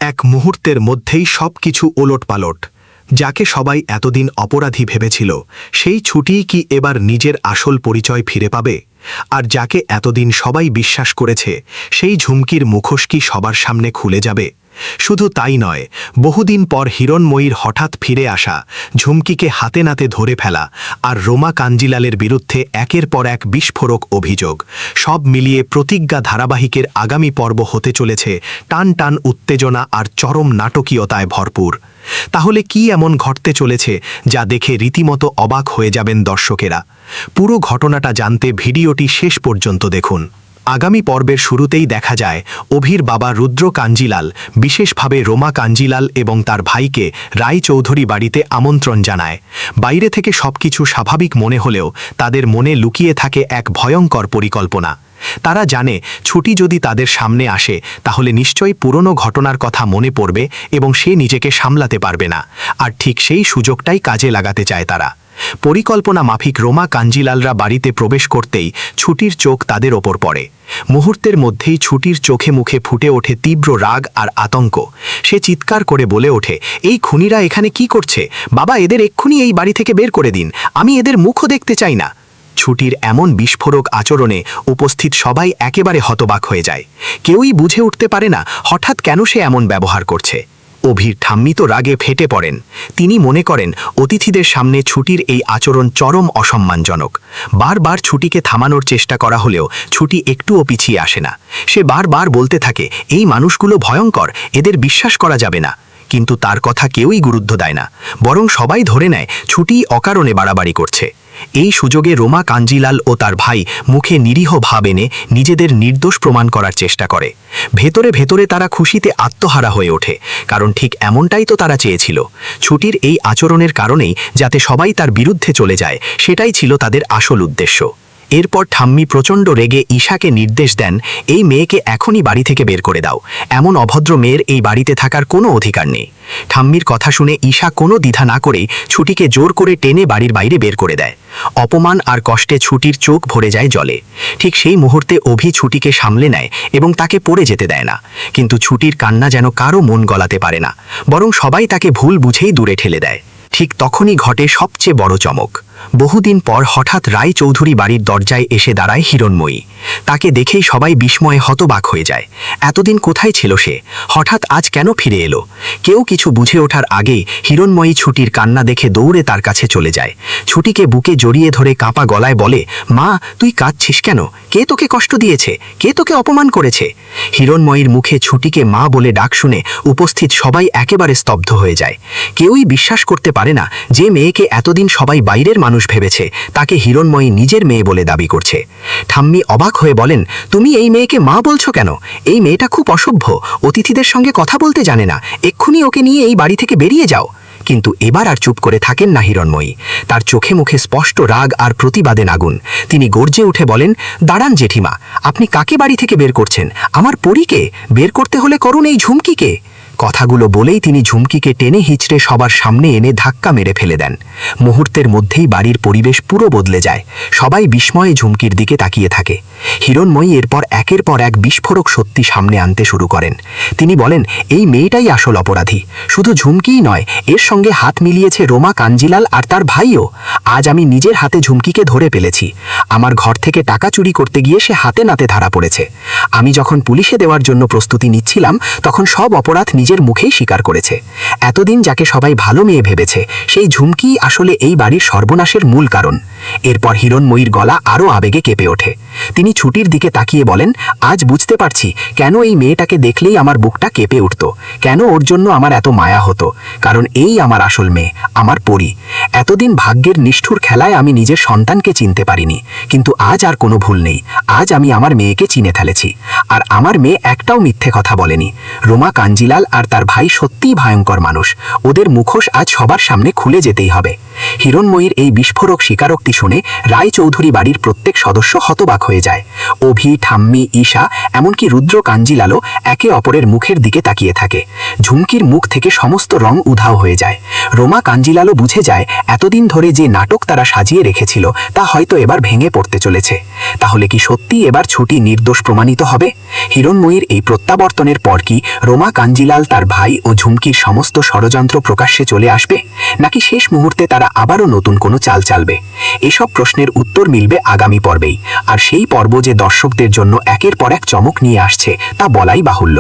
এক মুহূর্তের মধ্যেই সবকিছু ওলটপালট। যাকে সবাই এতদিন অপরাধী ভেবেছিল সেই ছুটিই কি এবার নিজের আসল পরিচয় ফিরে পাবে? আর যাকে এতদিন সবাই বিশ্বাস করেছে সেই ঝুমকির মুখোশ কি সবার সামনে খুলে যাবে? শুধু তাই নয়, বহুদিন পর হিরণময়ীর হঠাৎ ফিরে আসা, ঝুমকিকে হাতে নাতে ধরে ফেলা আর রোমা কাঞ্জিলালের বিরুদ্ধে একের পর এক বিস্ফোরক অভিযোগ, সব মিলিয়ে প্রতিজ্ঞা ধারাবাহিকের আগামী পর্ব হতে চলেছে টান টান উত্তেজনা আর চরম নাটকীয়তায় ভরপুর। তাহলে কি এমন ঘটতে চলেছে যা দেখে রীতিমতো অবাক হয়ে যাবেন দর্শকেরা? পুরো ঘটনাটা জানতে ভিডিওটি শেষ পর্যন্ত দেখুন। আগামী পর্বের শুরুতেই দেখা যায় অভির বাবা রুদ্র কাঞ্জিলাল বিশেষভাবে রোমা কাঞ্জিলাল এবং তার ভাইকে রায়চৌধুরী বাড়িতে আমন্ত্রণ জানায়। বাইরে থেকে সবকিছু স্বাভাবিক মনে হলেও তাদের মনে লুকিয়ে থাকে এক ভয়ঙ্কর পরিকল্পনা। তারা জানে ছুটি যদি তাদের সামনে আসে তাহলে নিশ্চয়ই পুরনো ঘটনার কথা মনে পড়বে এবং সে নিজেকে সামলাতে পারবে না, আর ঠিক সেই সুযোগটাই কাজে লাগাতে চায় তারা। পরিকল্পনা মাফিক রোমা কাঞ্জিলালরা বাড়িতে প্রবেশ করতেই ছুটির চোখ তাদের ওপর পড়ে। মুহূর্তের মধ্যেই ছুটির চোখে মুখে ফুটে ওঠে তীব্র রাগ আর আতঙ্ক। সে চিৎকার করে বলে ওঠে, এই খুনিরা এখানে কি করছে? বাবা, এদের এক্ষুনি এই বাড়ি থেকে বের করে দিন, আমি এদের মুখও দেখতে চাই না। ছুটির এমন বিস্ফোরক আচরণে উপস্থিত সবাই একেবারে হতবাক হয়ে যায়। কেউই বুঝে উঠতে পারে না হঠাৎ কেন সে এমন ব্যবহার করছে। অভির ঠাম্মি তো রাগে ফেটে পড়েন। তিনি মনে করেন অতিথিদের সামনে ছুটির এই আচরণ চরম অসম্মানজনক। বারবার ছুটিকে থামানোর চেষ্টা করা হলেও ছুটি একটুও পিছিয়ে আসে না। সে বারবার বলতে থাকে, এই মানুষগুলো ভয়ঙ্কর, এদের বিশ্বাস করা যাবে না। কিন্তু তার কথা কেউই গুরুত্ব দেয় না, বরং সবাই ধরে নেয় ছুটি অকারণে বাড়াবাড়ি করছে। এই সুযোগে রোমা কাঞ্জিলাল ও তার ভাই মুখে নিরীহ ভাব এনে নিজেদের নির্দোষ প্রমাণ করার চেষ্টা করে। ভেতরে ভেতরে তারা খুশিতে আত্মহারা হয়ে ওঠে, কারণ ঠিক এমনটাই তো তারা চেয়েছিল। ছুটির এই আচরণের কারণেই যাতে সবাই তার বিরুদ্ধে চলে যায়, সেটাই ছিল তাদের আসল উদ্দেশ্য। এরপর ঠাম্মি প্রচণ্ড রেগে ঈশাকে নির্দেশ দেন, এই মেয়েকে এখনই বাড়ি থেকে বের করে দাও, এমন অভদ্র মেয়ের এই বাড়িতে থাকার কোনো অধিকার নেই। ঠাম্মির কথা শুনে ঈশা কোনো দ্বিধা না করেই ছুটিকে জোর করে টেনে বাড়ির বাইরে বের করে দেয়। অপমান আর কষ্টে ছুটির চোখ ভরে যায় জলে। ঠিক সেই মুহূর্তে অভি ছুটিকে সামলে নেয় এবং তাকে পড়ে যেতে দেয় না। কিন্তু ছুটির কান্না যেন কারও মন গলাতে পারে না, বরং সবাই তাকে ভুল বুঝেই দূরে ঠেলে দেয়। ঠিক তখনই ঘটে সবচেয়ে বড় চমক। বহুদিন পর হঠাৎ রায়চৌধুরী বাড়ির দরজায় এসে দাঁড়ায় হিরণময়ী। তাকে দেখেই সবাই বিস্ময়ে হতবাক হয়ে যায়। এতদিন কোথায় ছিল সে? হঠাৎ আজ কেন ফিরে এলো? কেউ কিছু বুঝে ওঠার আগেই হিরণময়ী ছুটির কান্না দেখে দৌড়ে তার কাছে চলে যায়। ছুটিকে বুকে জড়িয়ে ধরে কাঁপা গলায় বলে, মা, তুই কাঁদছিস কেন? কে তোকে কষ্ট দিয়েছে? কে তোকে অপমান করেছে? হিরণময়ীর মুখে ছুটিকে মা বলে ডাক শুনে উপস্থিত সবাই একেবারে স্তব্ধ হয়ে যায়। কেউই বিশ্বাস করতে পারে না যে মেয়েকে এতদিন সবাই বাইরের মানুষ ভেবেছে তাকে হিরণময়ী নিজের মেয়ে বলে দাবি করছে। ঠাম্মি অবাক হয়ে বলেন, তুমি এই মেয়েকে মা বলছো কেন? এই মেয়েটা খুব অসভ্য, অতিথিদের সঙ্গে কথা বলতে জানে না, এক্ষুনি ওকে নিয়ে এই বাড়ি থেকে বেরিয়ে যাও। কিন্তু এবার আর চুপ করে থাকেন না হিরণময়ী। তার চোখে মুখে স্পষ্ট রাগ আর প্রতিবাদের আগুন। তিনি গর্জে উঠে বলেন, দাঁড়ান জেঠিমা, আপনি কাকে বাড়ি থেকে বের করছেন? আমার পরীকে বের করতে হলে করুন এই ঝুমকিকে। কথাগুলো বলেই তিনি ঝুমকিকে টেনে হিচড়ে সবার সামনে এনে ধাক্কা মেরে ফেলে দেন। মুহূর্তের মধ্যেই বাড়ির পরিবেশ পুরো বদলে যায়। সবাই বিস্ময়ে ঝুমকির দিকে তাকিয়ে থাকে। হিরণময়ী এরপর একের পর এক বিস্ফোরক সত্যি সামনে আনতে শুরু করেন। তিনি বলেন, এই মেয়েটাই আসল অপরাধী। শুধু ঝুমকিই নয়, এর সঙ্গে হাত মিলিয়েছে রোমা কাঞ্জিলাল আর তার ভাইও। আজ আমি নিজের হাতে ঝুমকিকে ধরে ফেলেছি। আমার ঘর থেকে টাকা চুরি করতে গিয়ে সে হাতে নাতে ধরা পড়েছে। আমি যখন পুলিশে দেওয়ার জন্য প্রস্তুতি নিচ্ছিলাম তখন সব অপরাধ নিজের মুখেই স্বীকার করেছে। এতদিন যাকে সবাই ভালো মেয়ে ভেবেছে সেই ঝুমকি আসলে এই বাড়ির সর্বনাশের মূল কারণ। এরপর হিরণময়ীর গলা আরও আবেগে কেঁপে ওঠে। তিনি ছুটির দিকে তাকিয়ে বলেন, আজ বুঝতে পারছি কেন এই মেয়েটাকে দেখলেই আমার বুকটা কেঁপে উঠত, কেন ওর জন্য আমার এত মায়া হতো। কারণ এই আমার আসল মেয়ে, আমার পরী। এতদিন ভাগ্যের নিষ্ঠুর খেলায় আমি নিজের সন্তানকে চিনতে পারিনি, কিন্তু আজ আর কোনো ভুল নেই। আজ আমি আমার মেয়েকে চিনে ফেলেছি। আর আমার মেয়ে একটাও মিথ্যে কথা বলেনি। রোমা কাঞ্জিলাল আর তার ভাই সত্যিই ভয়ঙ্কর মানুষ। ওদের মুখোশ আজ সবার সামনে খুলে যেতেই হবে। হিরণময়ীর এই বিস্ফোরক স্বীকারোক্তি শুনে রায়চৌধুরী বাড়ির প্রত্যেক সদস্য হতবাক হয়ে যায়। অভি, ঠাম্মি, ঈশা, এমনকি রুদ্র, কাঞ্জিলালও একে অপরের মুখের দিকে তাকিয়ে থাকে। ঝুমকির মুখ থেকে সমস্ত রং উধাও হয়ে যায়। রোমা, কাঞ্জিলালও বুঝে যায় এতদিন ধরে যে নাটক তারা সাজিয়ে রেখেছিল তা হয়তো এবার ভেঙে পড়তে চলেছে। তাহলে কি সত্যি এবার ছুটি নির্দোষ প্রমাণিত হবে? হিরণময়ীর এই প্রত্যাবর্তনের পর কি রোমা, কাঞ্জিলাল, তার ভাই ও ঝুমকির সমস্ত ষড়যন্ত্র প্রকাশ্যে চলে আসবে, নাকি শেষ মুহূর্তে তারা আবারও নতুন কোনো চাল চালবে? এসব প্রশ্নের উত্তর মিলবে আগামী পর্বেই। আর সেই পর্ব যে দর্শকদের জন্য একের পর এক চমক নিয়ে আসছে তা বলাই বাহুল্য।